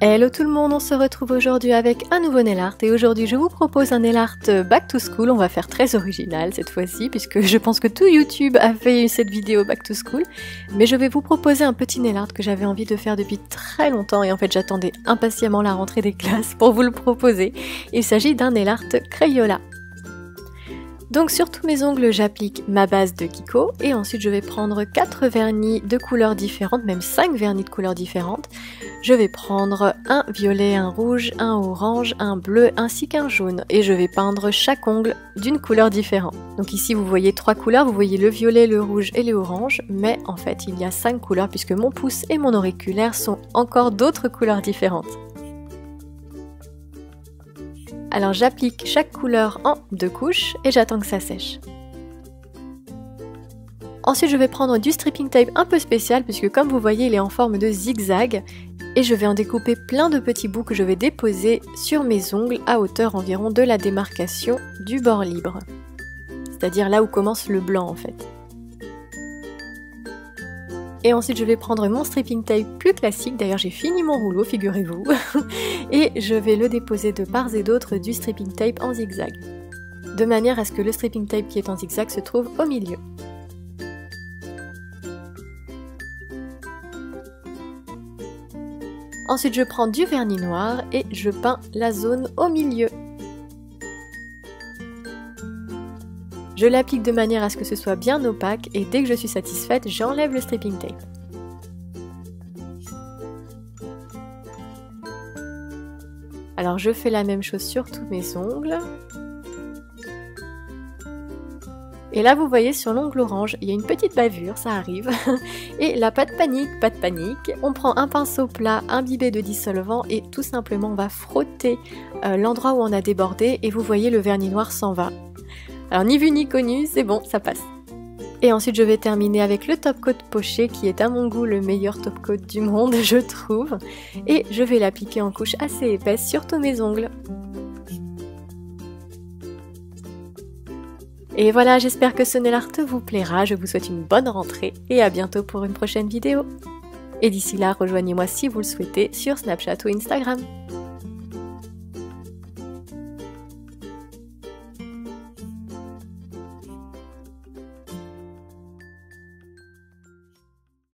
Hello tout le monde, on se retrouve aujourd'hui avec un nouveau nail art et aujourd'hui je vous propose un nail art back to school. On va faire très original cette fois-ci puisque je pense que tout YouTube a fait cette vidéo back to school. Mais je vais vous proposer un petit nail art que j'avais envie de faire depuis très longtemps et en fait j'attendais impatiemment la rentrée des classes pour vous le proposer. Il s'agit d'un nail art Crayola. Donc sur tous mes ongles j'applique ma base de Kiko et ensuite je vais prendre 4 vernis de couleurs différentes, même 5 vernis de couleurs différentes. Je vais prendre un violet, un rouge, un orange, un bleu ainsi qu'un jaune et je vais peindre chaque ongle d'une couleur différente. Donc ici vous voyez 3 couleurs, vous voyez le violet, le rouge et le orange, mais en fait il y a 5 couleurs puisque mon pouce et mon auriculaire sont encore d'autres couleurs différentes. Alors j'applique chaque couleur en 2 couches et j'attends que ça sèche. Ensuite je vais prendre du stripping tape un peu spécial puisque comme vous voyez il est en forme de zigzag et je vais en découper plein de petits bouts que je vais déposer sur mes ongles à hauteur environ de la démarcation du bord libre. C'est-à-dire là où commence le blanc en fait. Et ensuite je vais prendre mon stripping tape plus classique, d'ailleurs j'ai fini mon rouleau, figurez-vous, et je vais le déposer de part et d'autre du stripping tape en zigzag, de manière à ce que le stripping tape qui est en zigzag se trouve au milieu. Ensuite je prends du vernis noir et je peins la zone au milieu. Je l'applique de manière à ce que ce soit bien opaque et dès que je suis satisfaite, j'enlève le stripping tape. Alors je fais la même chose sur tous mes ongles. Et là vous voyez sur l'ongle orange, il y a une petite bavure, ça arrive. Et là pas de panique, on prend un pinceau plat imbibé de dissolvant et tout simplement on va frotter l'endroit où on a débordé et vous voyez le vernis noir s'en va. Alors ni vu ni connu, c'est bon, ça passe. Et ensuite je vais terminer avec le top coat poché qui est à mon goût le meilleur top coat du monde je trouve. Et je vais l'appliquer en couche assez épaisse sur tous mes ongles. Et voilà, j'espère que ce nail art vous plaira, je vous souhaite une bonne rentrée et à bientôt pour une prochaine vidéo. Et d'ici là, rejoignez-moi si vous le souhaitez sur Snapchat ou Instagram.